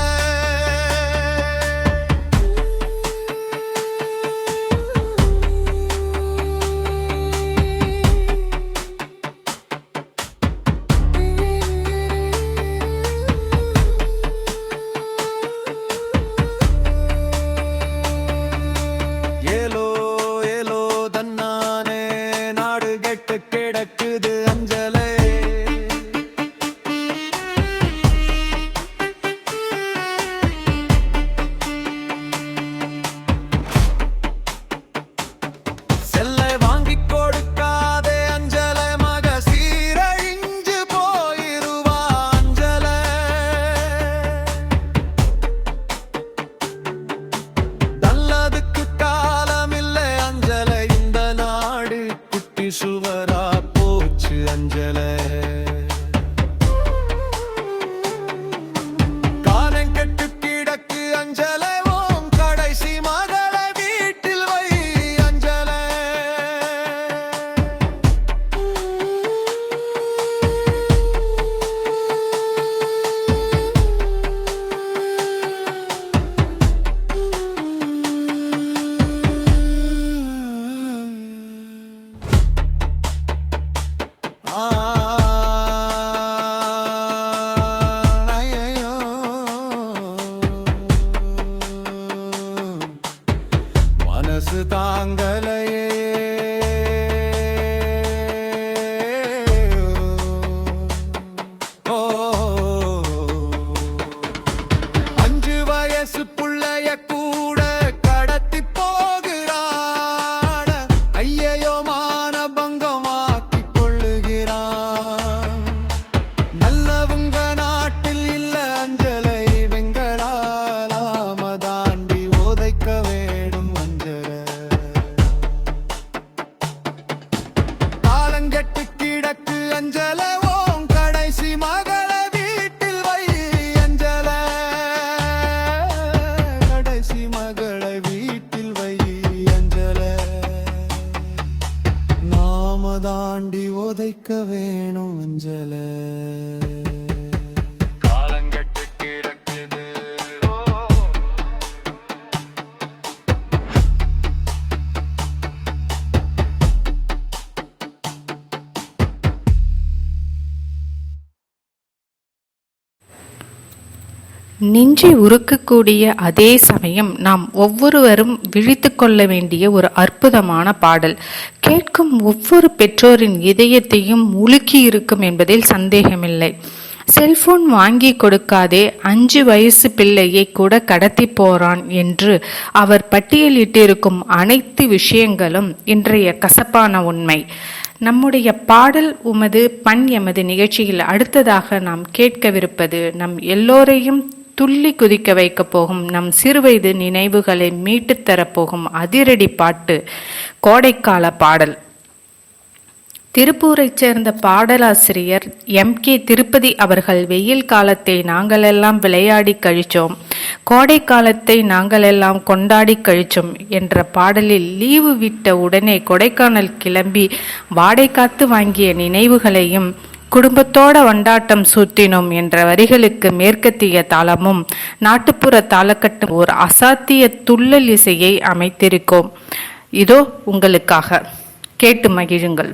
ஏலோ ஏலோ தன்னானே நாடு கெட்டு கிடக்குது அஞ்சலே. செல்லை வாங்கி கொடுக்காதே அஞ்சல, மக சீரழிஞ்சு போயிருவா அஞ்சல. அஞ்சல காலம் கெட்டு கிடக்கு அஞ்சல ஓம் கடைசி மகளை வீட்டில் வை அஞ்சல மனசு தாங்கலையே ஓ 5 வயசு புள்ளைய கூட கடத்தி போகிறான் ஐயையோ மானபங்கமாக்கி கொள்ளுகிறான் நல்லவங்க நாட்டில் இல்ல அஞ்சலை வெங்கடாலாம தாண்டி உதைக்க வேணும் அஞ்சல காலங்கெட்டு கிடக்கு அஞ்சல ஓம் கடைசி மகளை வீட்டில் வை அஞ்சல கடைசி மகளை வீட்டில் வை அஞ்சல நாம தாண்டி உதைக்க வேணும் அஞ்சல காலங்கெட்டு கிடக்குது நெஞ்சை உருக்கக்கூடிய அதே சமயம் நாம் ஒவ்வொருவரும் விழித்து கொள்ள வேண்டிய ஒரு அற்புதமான பாடல். கேட்கும் ஒவ்வொரு பெற்றோரின் இதயத்தையும் உலுக்கி இருக்கும் என்பதில் சந்தேகமில்லை. செல்போன் வாங்கி கொடுக்காதே 5 வயசு பிள்ளையை கூட கடத்தி போறான் என்று அவர் பட்டியலிட்டிருக்கும் அனைத்து விஷயங்களும் இன்றைய கசப்பான உண்மை. நம்முடைய பாடல் உமது பண் எமது நிகழ்ச்சியில் அடுத்ததாக நாம் கேட்கவிருப்பது நம் எல்லோரையும் துள்ளி குதிக்க வைக்க போகும் நம் சிறுவயது நினைவுகளை மீட்டுத் தரப்போகும் அதிரடி பாட்டு, கோடைக்கால பாடல். திருப்பூரைச் சேர்ந்த பாடலாசிரியர் M.K. திருப்பதி அவர்கள் வெயில் காலத்தை நாங்களெல்லாம் விளையாடி கழிச்சோம், கோடை காலத்தை நாங்களெல்லாம் கொண்டாடி கழிச்சோம் என்ற பாடலில் லீவு விட்ட உடனே கொடைக்கானல் கிளம்பி வாடை காத்து வாங்கிய நினைவுகளையும் குடும்பத்தோட வண்டாட்டம் சுத்தினோம் என்ற வரிகளுக்கு மேற்கத்திய தாளமும் நாட்டுப்புற தாளக்கட்டு ஒரு அசாத்திய துள்ளல் இசையை அமைத்திருக்கோம். இதோ உங்களுக்காக கேட்டு மகிழுங்கள்.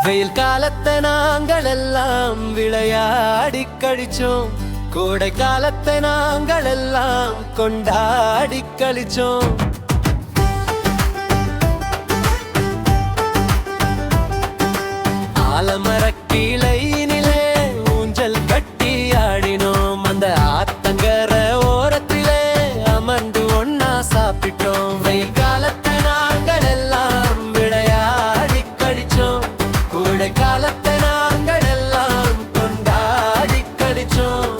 வெயில் காலத்தை நாங்கள் எல்லாம் விளையாடி கழிச்சோம், கோடை காலத்தை நாங்கள் எல்லாம் கொண்டாடி கழிச்சோம். ஆலமரக்கிளையினிலே ஊஞ்சல் கட்டி ஆடினோம், அந்த ஆத்தங்கர ஓரத்திலே அமர்ந்து ஒன்னா சாப்பிட்டோம். வெயில் காலத்தை நாங்கள் எல்லாம் விளையாடி கழிச்சோம், கோடை காலத்தை நாங்கள் எல்லாம் கொண்டாடி கழிச்சோம்.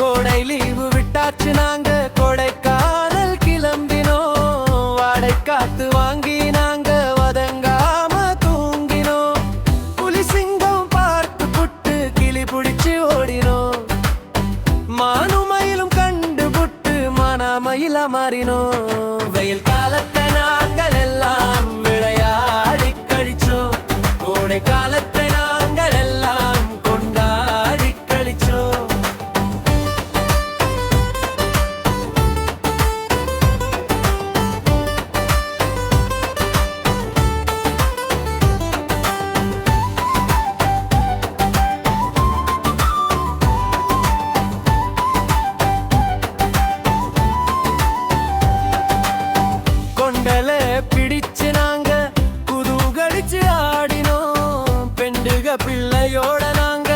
கோடை லீவு விட்டாச்சு நாங்க கொடைக்கானல் கிளம்பினோம், வாடை காத்து வாங்கி நாங்க வதங்காம தூங்கினோம். புலி சிங்கம் பார்த்து புட்டு கிளி பிடிச்சு ஓடினோம், மானுமயிலும் கண்டு புட்டு மனமயில மாறினோம். வெயில் காலத்தை நாங்கள் எல்லாம் விளையாடி கழிச்சோம், கோடை காலத்தை நாங்கள் எல்லாம் கொண்டாடி கழிச்சோம். கொண்டல பிடிச்சு நாங்க குதூகலிச்சு ஆடினோம், பிள்ளையோட நாங்க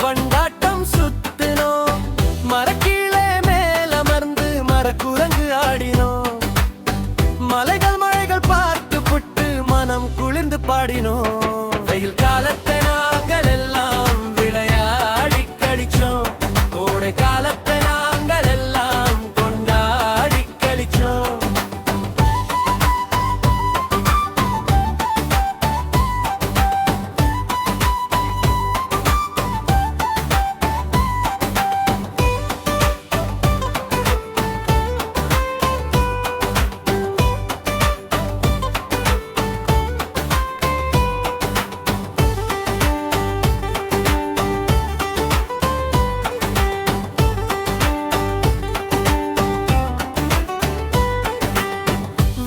வண்டாட்டம் சுத்தினோம். மரக்கீழே மேலமர்ந்து மரக்குரங்கு ஆடினோம். மலைகள் மழைகள் பார்த்து புட்டு மனம் குளிர்ந்து பாடினோம். வெயில் காலத்தை நாங்கள் எல்லாம் விளையாடி கழிச்சோம். கோடை காலத்தை நாங்கள் எல்லாம் கொண்டாடி கழிச்சோம்.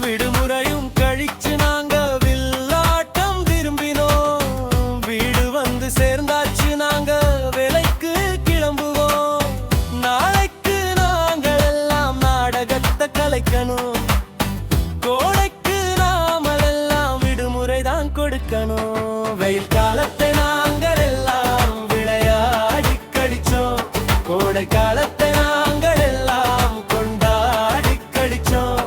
விடுமுறையும் கழிச்சு நாங்க வில்லாட்டம் விரும்பினோம். வீடு வந்து சேர்ந்தாச்சு நாங்க வேலைக்கு கிளம்புவோம். நாளைக்கு நாங்கள் எல்லாம் நாடகத்தை கலைக்கணும். கோடைக்கு நாமெல்லாம் விடுமுறை தான் கொடுக்கணும். வெயில் காலத்தை நாங்கள் எல்லாம் விளையாடி கழிச்சோம். கோடை காலத்தை நாங்கள் எல்லாம் கொண்டாடி கழிச்சோம்.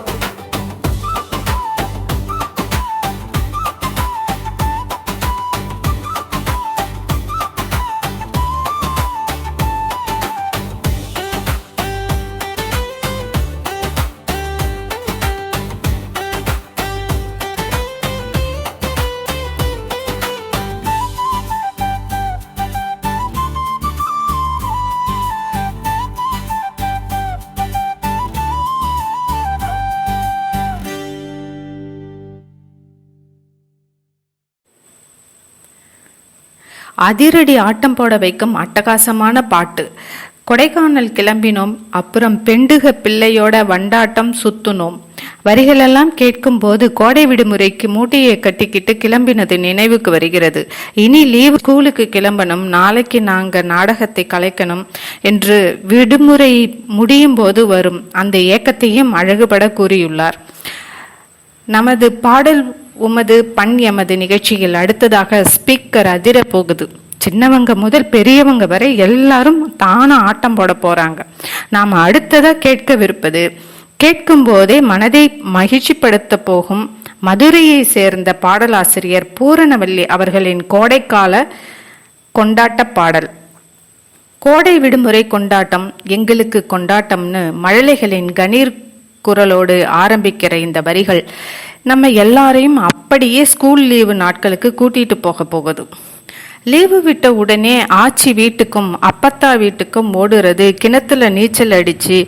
அதிரடி ஆட்டம் போட வைக்கும் அட்டகாசமான பாட்டு. கொடைக்கானல் கிளம்பினோம், அப்புறம் பெண்டுக பிள்ளையோட வண்டாட்டம் சுத்துனோம். வரிகளெல்லாம் கேட்கும்போது கோடை விடுமுறைக்கு மூட்டையை கட்டிக்கிட்டு கிளம்பினது நினைவுக்கு வருகிறது. இனி லீவ், ஸ்கூலுக்கு கிளம்பணும், நாளைக்கு நாங்க நாடகத்தை கலைக்கணும் என்று விடுமுறை முடியும் போது வரும் அந்த ஏக்கத்தையும் அழகுபட கூறியுள்ளார். நமது பாடல் உமது பண் எமது நிகழ்ச்சியில் அடுத்ததாக ஸ்பீக்கர் அதிர போகுது. சின்னவங்க முதல் பெரியவங்க வரை எல்லாரும் தானா ஆட்டம் போட போறாங்க. நாம அடுத்ததா கேட்கவிருப்பது, கேட்கும் போதே மனதை மகிழ்ச்சிப்படுத்த போகும் மதுரையை சேர்ந்த பாடலாசிரியர் பூரணவல்லி அவர்களின் கோடைக்கால கொண்டாட்ட பாடல். கோடை விடுமுறை கொண்டாட்டம் எங்களுக்கு கொண்டாட்டம்னு மழலைகளின் கணீர் குரலோடு ஆரம்பிக்கிற இந்த வரிகள் நம்ம எல்லாரையும் அப்படியே ஸ்கூல் லீவு நாட்களுக்கு கூட்டிட்டு போக போகுது. லீவு விட்ட உடனே ஆச்சி வீட்டுக்கும் அப்பத்தா வீட்டுக்கும் ஓடுறது, கிணத்துல நீச்சல் அடிச்சு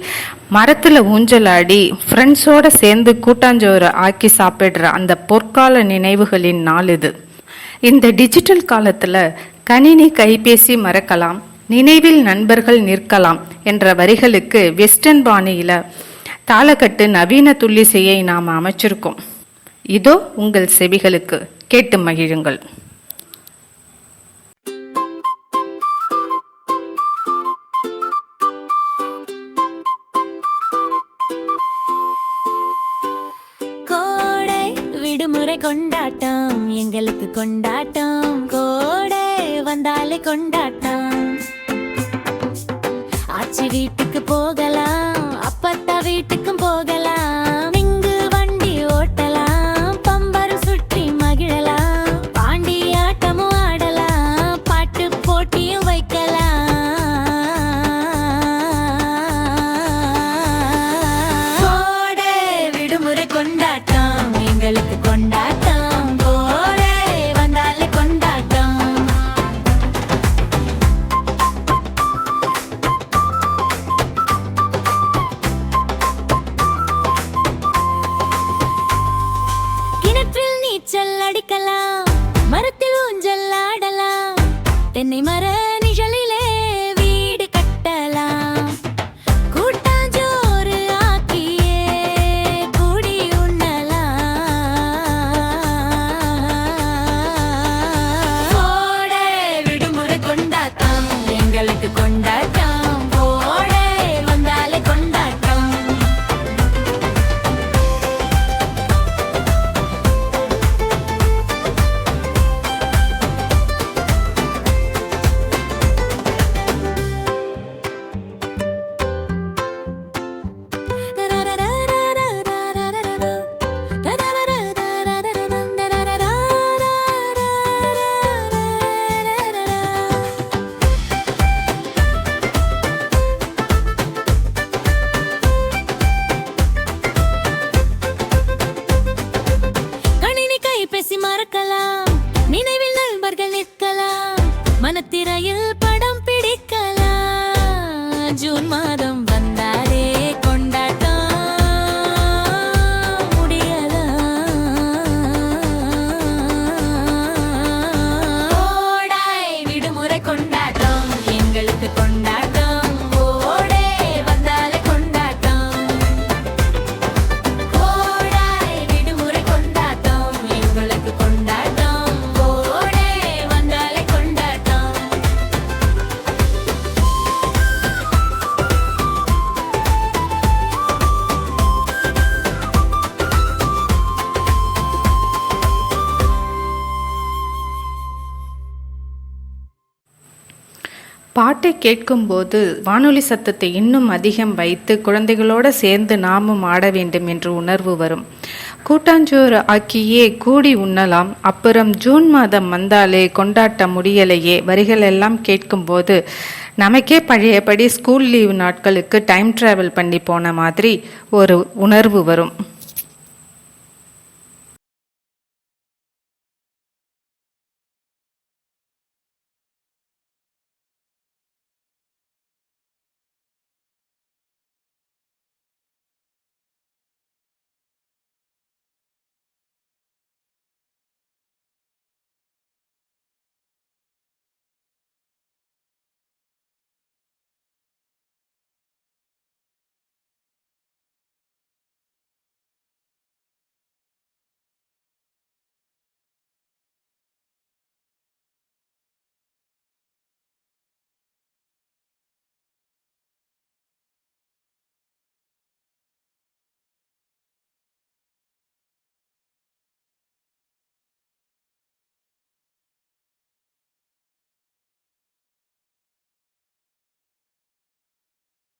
மரத்துல ஊஞ்சலாடி ஃப்ரெண்ட்ஸோட சேர்ந்து கூட்டாஞ்சோறு ஆக்கி சாப்பிடுற அந்த பொற்கால நினைவுகளின் நாள் இது. இந்த டிஜிட்டல் காலத்துல கணினி கைபேசி மறக்கலாம், நினைவில் நண்பர்கள் நிற்கலாம் என்ற வரிகளுக்கு வெஸ்டர்ன் பாணியில தாளக்கட்டு நவீன துள்ளிசையை நாம் அமைச்சிருக்கோம். இதோ உங்கள் செவிகளுக்கு, கேட்டு மகிழுங்கள். கோடை விடுமுறை கொண்டாட்டம் எங்களுக்கு கொண்டாட்டம். கோடை வந்தாலே கொண்டாட்டம். ஆச்சி வீட்டுக்கு போகலாம், அப்பத்தா வீட்டுக்கும் போகலாம். இங்கு வண்டி ஓட்டலாம், பம்பரம் சுற்றி மகிழலாம். பாண்டி ஆட்டமும் ஆடலாம், பாட்டு போட்டியும் வைக்கலாம். கோடை விடுமுறை கொண்டாட்டம் எங்களுக்கு கொண்டாட்டம். கோடை வந்தாலே கொண்டாட்டம். கிணற்றில் நீச்சல் அடிக்கலாம், மரத்தில் ஊஞ்சல் ஆடலாம். தென்னை மர நிழலிலே வீடு கட்டலாம். கூட்டாஞ்சோறு ஆக்கியே கூடி உண்ணலாம். கோடை விடுமுறை கொண்டாட்டம் எங்களுக்கு கொண்டாட்டம். கோடை வந்தாலே கொண்டாட்டம். மனத்திரையில் படம் பிடிக்கலாம் ஜூன் மாதம் வந்தாலே கொண்டாட்டம் முடியலாம் கோடை விடுமுறை கொண்டாட்டம் எங்களுக்கு கொண்டாட்டம் கோடை வந்தாலே கொண்டாட்டம் கோடை விடுமுறை கொண்டாட்டம் எங்களுக்கு கொண்டாட்டம் கோடை வந்தாலே கொண்டாட்டம் பாட்டை கேட்கும்போது வானொலி சத்தத்தை இன்னும் அதிகம் வைத்து குழந்தைகளோடு சேர்ந்து நாமும் ஆட வேண்டும் என்ற உணர்வு வரும். கூட்டாஞ்சோறு ஆக்கியே கூடி உண்ணலாம், அப்புறம் ஜூன் மாதம் வந்தாலே கொண்டாட்ட முடியலையே வரிகள் எல்லாம் கேட்கும்போது நமக்கே பழையபடி ஸ்கூல் லீவு நாட்களுக்கு டைம் டிராவல் பண்ணி போன மாதிரி ஒரு உணர்வு வரும்.